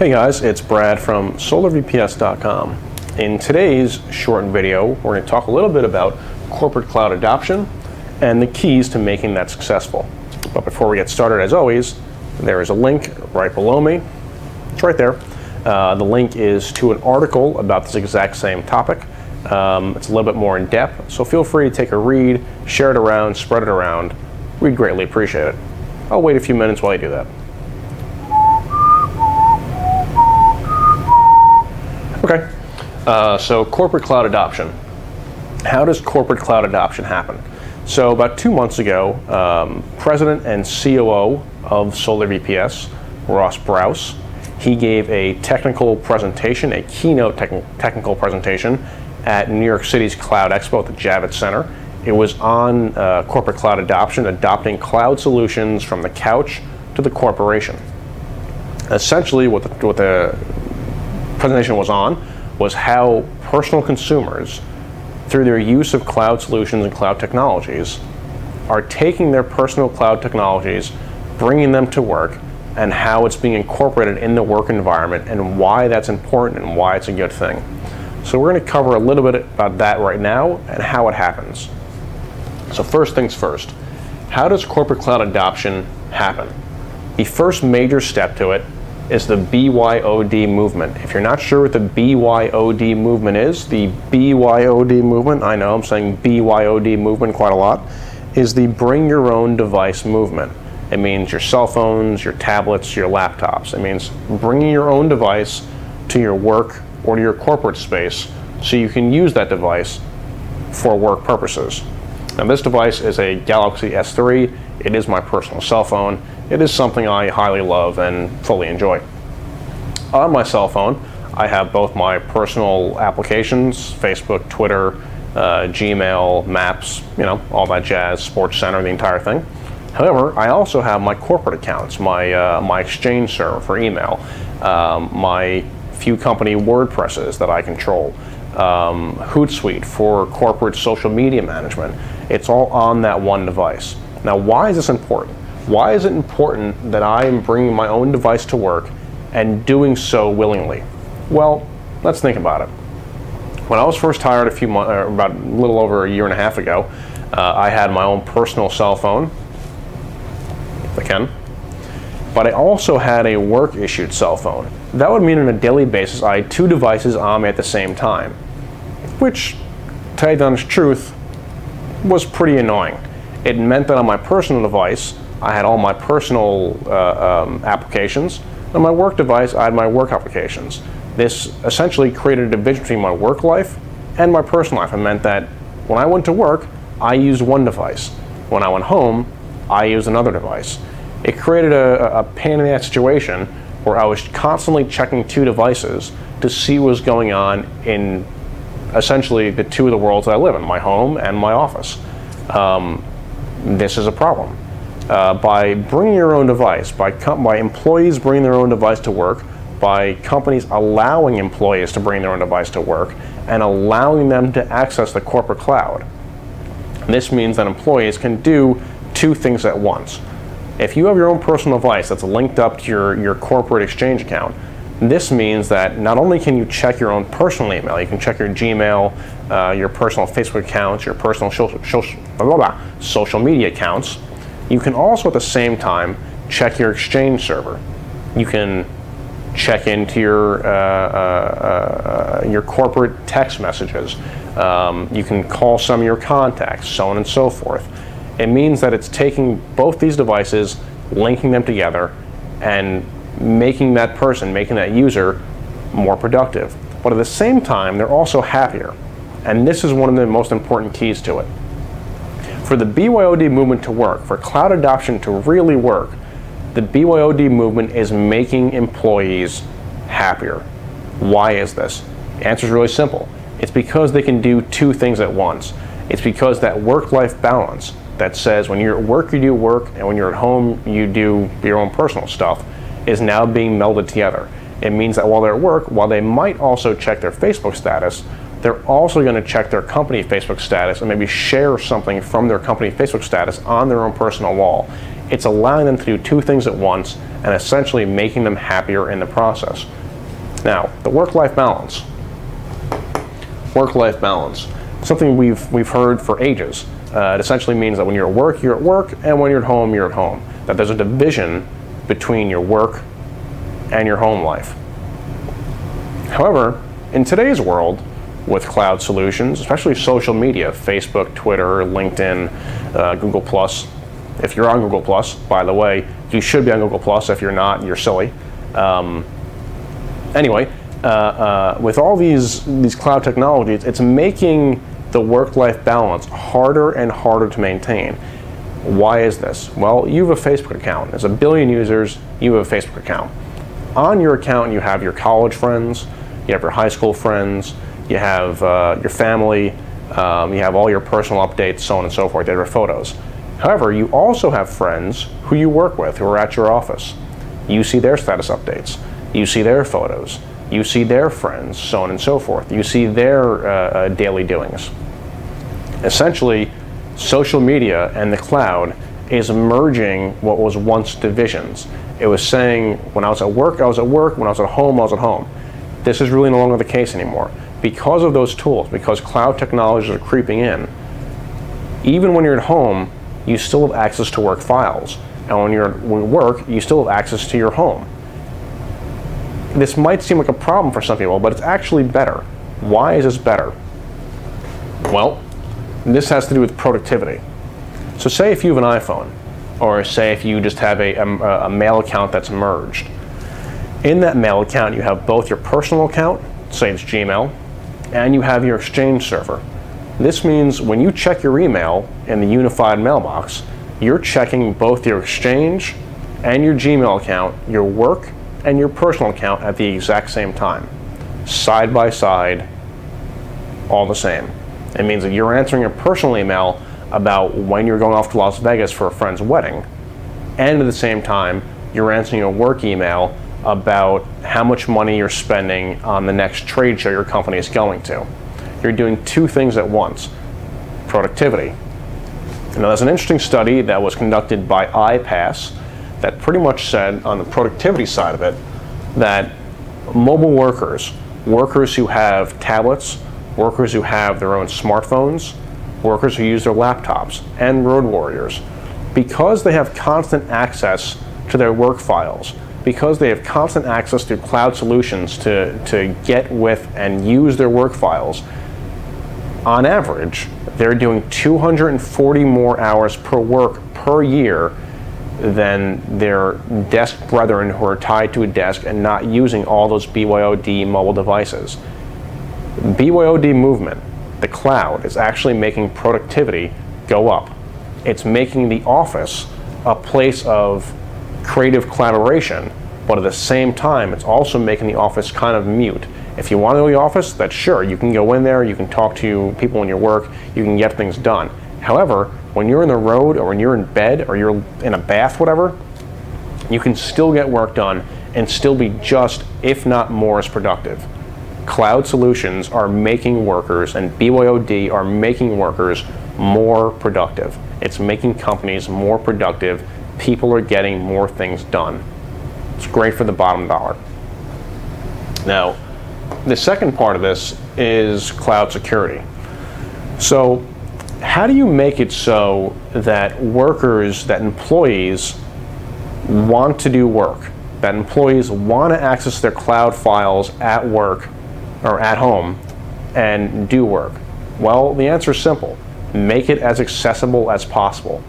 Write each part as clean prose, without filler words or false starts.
Hey guys, it's Brad from SolarVPS.com. In today's short video, we're going to talk a little bit about corporate cloud adoption and the keys to making that successful. But before we get started, as always, there is a link right below me. It's right there. The link is to an article about this exact same topic. It's a little bit more in depth, so feel free to take a read, share it around, spread it around. We'd greatly appreciate it. I'll wait a few minutes while you do that. Okay, so corporate cloud adoption. How does corporate cloud adoption happen? So about 2 months ago, President and COO of Solar VPS, Ross Brous, he gave a technical presentation, a keynote technical presentation at New York City's Cloud Expo at the Javits Center. It was on corporate cloud adoption, adopting cloud solutions from the couch to the corporation. Essentially, what the presentation was on was how personal consumers, through their use of cloud solutions and cloud technologies, are taking their personal cloud technologies, bringing them to work, and how it's being incorporated in the work environment and why that's important and why it's a good thing. So we're going to cover a little bit about that right now and how it happens. So first things first, how does corporate cloud adoption happen? The first major step to it is the BYOD movement. If you're not sure what the BYOD movement is, the BYOD movement, I know I'm saying BYOD movement quite a lot, is the bring your own device movement. It means your cell phones, your tablets, your laptops. It means bringing your own device to your work or to your corporate space so you can use that device for work purposes. Now this device is a Galaxy S3. It is my personal cell phone. It is something I highly love and fully enjoy. On my cell phone, I have both my personal applications, Facebook, Twitter, Gmail, Maps, all that jazz, Sports Center, the entire thing. However, I also have my corporate accounts, my Exchange server for email, my few company WordPresses that I control, Hootsuite for corporate social media management. It's all on that one device. Now, why is this important? Why is it important that I am bringing my own device to work and doing so willingly? Well, let's think about it. When I was first hired about a little over a year and a half ago, I had my own personal cell phone, but I also had a work-issued cell phone. That would mean on a daily basis I had two devices on me at the same time, which, to tell you the honest truth, was pretty annoying. It meant that on my personal device, I had all my personal applications. On my work device, I had my work applications. This essentially created a division between my work life and my personal life. It meant that when I went to work, I used one device. When I went home, I used another device. It created a pain in the ass situation where I was constantly checking two devices to see what was going on in essentially the two of the worlds that I live in, my home and my office. This is a problem. By bringing your own device, by employees bringing their own device to work, by companies allowing employees to bring their own device to work, and allowing them to access the corporate cloud, this means that employees can do two things at once. If you have your own personal device that's linked up to your corporate Exchange account, this means that not only can you check your own personal email, you can check your Gmail, your personal Facebook accounts, your personal social media accounts. You can also at the same time check your Exchange server. You can check into your corporate text messages. You can call some of your contacts, so on and so forth. It means that it's taking both these devices, linking them together, and making that user more productive. But at the same time, they're also happier. And this is one of the most important keys to it. For the BYOD movement to work, for cloud adoption to really work, the BYOD movement is making employees happier. Why is this? The answer is really simple. It's because they can do two things at once. It's because that work-life balance that says when you're at work, you do work, and when you're at home, you do your own personal stuff, is now being melded together. It means that while they're at work, while they might also check their Facebook status, they're also going to check their company Facebook status and maybe share something from their company Facebook status on their own personal wall. It's allowing them to do two things at once and essentially making them happier in the process. Now, the work-life balance. Work-life balance. Something we've heard for ages. It essentially means that when you're at work, and when you're at home, you're at home. That there's a division between your work and your home life. However, in today's world, with cloud solutions, especially social media, Facebook, Twitter, LinkedIn, Google+. If you're on Google+, by the way, you should be on Google+. If you're not, you're silly. Anyway, with all these cloud technologies, it's making the work-life balance harder and harder to maintain. Why is this? Well, you have a Facebook account. There's 1 billion users, you have a Facebook account. On your account, you have your college friends, you have your high school friends, you have your family, you have all your personal updates, so on and so forth, your photos. However, you also have friends who you work with, who are at your office. You see their status updates, you see their photos, you see their friends, so on and so forth. You see their daily doings. Essentially, social media and the cloud is merging what was once divisions. It was saying, when I was at work, I was at work. When I was at home, I was at home. This is really no longer the case anymore. Because of those tools, because cloud technologies are creeping in, even when you're at home, you still have access to work files. And when you're at work, you still have access to your home. This might seem like a problem for some people, but it's actually better. Why is this better? Well, this has to do with productivity. So say if you have an iPhone, or say if you just have a mail account that's merged. In that mail account, you have both your personal account, say it's Gmail, and you have your Exchange server. This means when you check your email in the unified mailbox, you're checking both your Exchange and your Gmail account, your work and your personal account at the exact same time. Side by side, all the same. It means that you're answering your personal email about when you're going off to Las Vegas for a friend's wedding, and at the same time, you're answering a work email about how much money you're spending on the next trade show your company is going to. You're doing two things at once. Productivity. Now, there's an interesting study that was conducted by iPass that pretty much said, on the productivity side of it, that mobile workers who have tablets, workers who have their own smartphones, workers who use their laptops, and road warriors, because they have constant access to their work files, because they have constant access to cloud solutions to get with and use their work files, on average, they're doing 240 more hours per work per year than their desk brethren who are tied to a desk and not using all those BYOD mobile devices. BYOD movement, the cloud, is actually making productivity go up. It's making the office a place of creative collaboration, but at the same time, it's also making the office kind of mute. If you want to go to the office, that's sure, you can go in there, you can talk to people in your work, you can get things done. However, when you're in the road, or when you're in bed, or you're in a bath, whatever, you can still get work done and still be just, if not more, as productive. Cloud solutions are making workers, and BYOD are making workers more productive. It's making companies more productive. People are getting more things done. It's great for the bottom dollar. Now, the second part of this is cloud security. So, how do you make it so that workers, that employees want to do work, that employees want to access their cloud files at work or at home and do work? Well, the answer is simple. Make it as accessible as possible.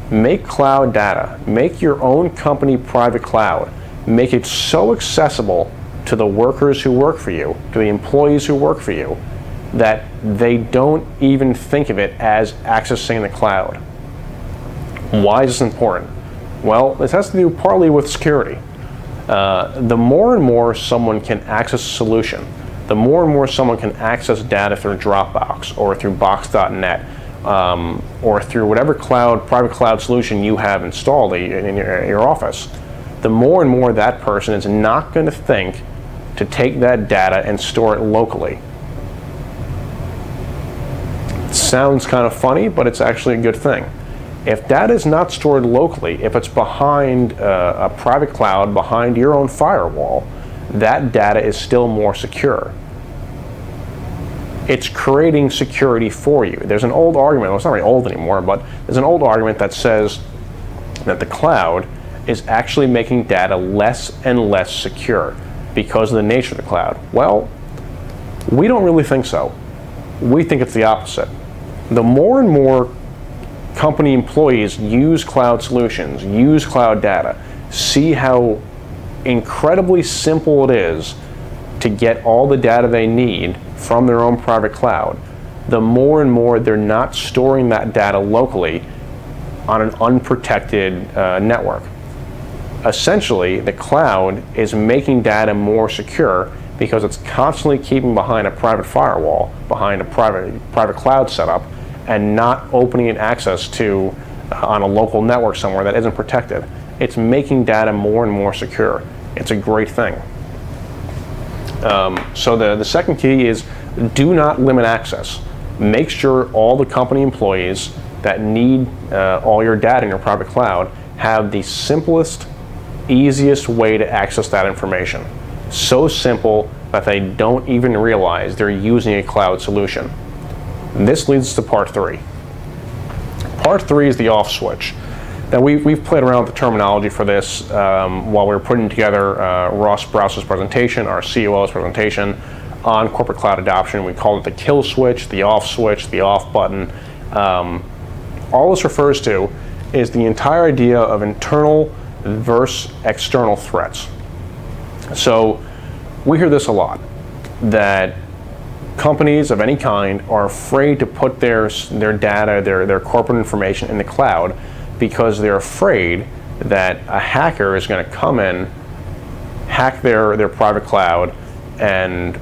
Make cloud data, make your own company private cloud, make it so accessible to the workers who work for you, to the employees who work for you, that they don't even think of it as accessing the cloud. Why is this important? Well, this has to do partly with security. The more and more someone can access a solution, the more and more someone can access data through Dropbox or through Box.net or through whatever private cloud solution you have installed in your office, the more and more that person is not going to think to take that data and store it locally. sounds kind of funny, but it's actually a good thing. If data is not stored locally, if it's behind a private cloud, behind your own firewall, that data is still more secure. It's creating security for you. There's an old argument, well, it's not really old anymore, but there's an old argument that says that the cloud is actually making data less and less secure because of the nature of the cloud. Well, we don't really think so. We think it's the opposite. The more and more company employees use cloud solutions, use cloud data, see how incredibly simple it is to get all the data they need from their own private cloud, the more and more they're not storing that data locally on an unprotected network. Essentially, the cloud is making data more secure because it's constantly keeping behind a private firewall, behind a private cloud setup, and not opening it access to on a local network somewhere that isn't protected. It's making data more and more secure. It's a great thing. So the second key is do not limit access. Make sure all the company employees that need all your data in your private cloud have the simplest, easiest way to access that information. So simple that they don't even realize they're using a cloud solution. This leads to part 3. Part 3 is the off switch. Now we've played around with the terminology for this while we were putting together Ross Brouse's presentation, our COO's presentation on corporate cloud adoption. We called it the kill switch, the off button. All this refers to is the entire idea of internal versus external threats. So we hear this a lot, that companies of any kind are afraid to put their data, their corporate information in the cloud because they're afraid that a hacker is going to come in, hack their private cloud, and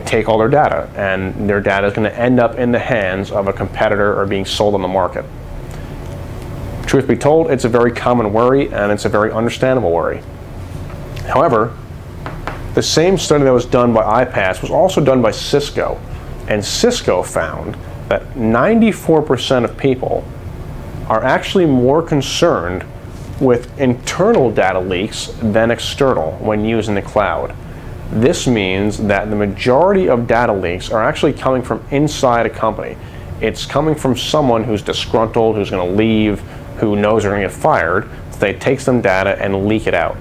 take all their data. And their data is going to end up in the hands of a competitor or being sold on the market. Truth be told, it's a very common worry, and it's a very understandable worry. However, the same study that was done by iPass was also done by Cisco, and Cisco found that 94% of people are actually more concerned with internal data leaks than external when using the cloud. This means that the majority of data leaks are actually coming from inside a company. It's coming from someone who's disgruntled, who's going to leave, who knows they're going to get fired, so they take some data and leak it out.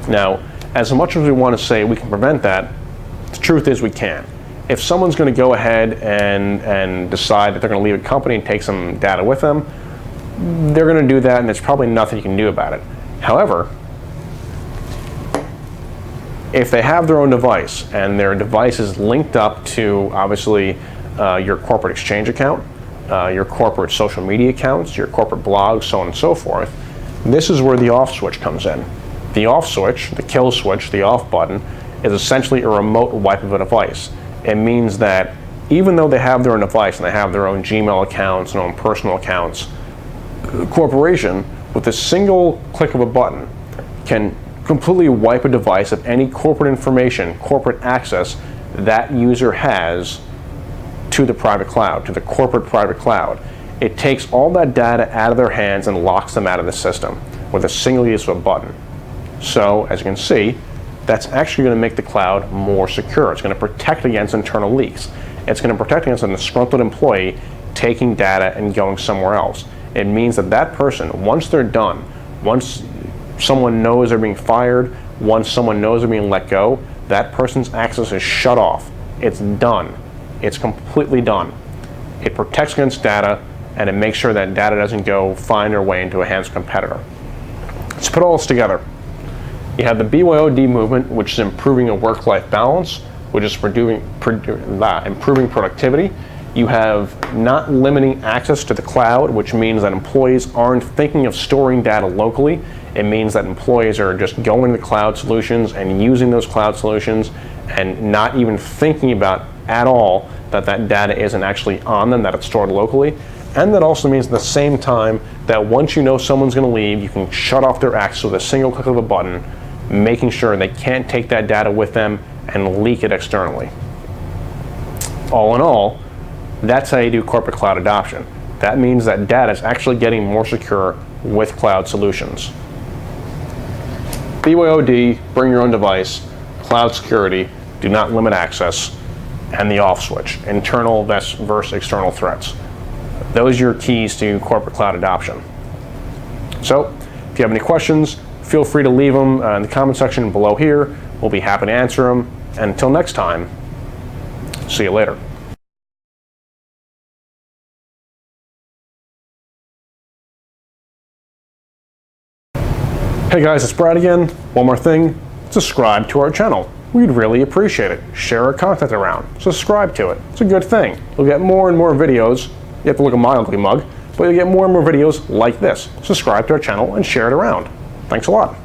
Now, as much as we want to say we can prevent that, the truth is we can't. If someone's going to go ahead and decide that they're going to leave a company and take some data with them, they're going to do that, and there's probably nothing you can do about it. However, if they have their own device and their device is linked up to, obviously, your corporate exchange account, your corporate social media accounts, your corporate blogs, so on and so forth, this is where the off switch comes in. The off switch, the kill switch, the off button, is essentially a remote wipe of a device. It means that even though they have their own device and they have their own Gmail accounts and own personal accounts, the corporation, with a single click of a button, can completely wipe a device of any corporate information, corporate access that user has to the private cloud, to the corporate private cloud. It takes all that data out of their hands and locks them out of the system with a single use of a button. So, as you can see, that's actually going to make the cloud more secure. It's going to protect against internal leaks. It's going to protect against a disgruntled employee taking data and going somewhere else. It means that that person, once they're done, once someone knows they're being fired, once someone knows they're being let go, that person's access is shut off. It's done. It's completely done. It protects against data, and it makes sure that data doesn't go find their way into a hands of a competitor. Let's put all this together. You have the BYOD movement, which is improving a work-life balance, which is improving productivity. You have not limiting access to the cloud, which means that employees aren't thinking of storing data locally. It means that employees are just going to the cloud solutions and using those cloud solutions and not even thinking about at all that data isn't actually on them, that it's stored locally. And that also means at the same time that once you know someone's going to leave, you can shut off their access with a single click of a button, making sure they can't take that data with them and leak it externally. All in all, That's how you do corporate cloud adoption. That means that data is actually getting more secure with cloud solutions. BYOD, bring your own device, cloud security, do not limit access, and the off switch, internal versus external threats. Those are your keys to corporate cloud adoption. So, if you have any questions, feel free to leave them in the comment section below here. We'll be happy to answer them. And until next time, see you later. Hey guys, it's Brad again. One more thing, subscribe to our channel. We'd really appreciate it. Share our content around. Subscribe to it. It's a good thing. You'll get more and more videos. You have to look at my ugly mug, but you'll get more and more videos like this. Subscribe to our channel and share it around. Thanks a lot.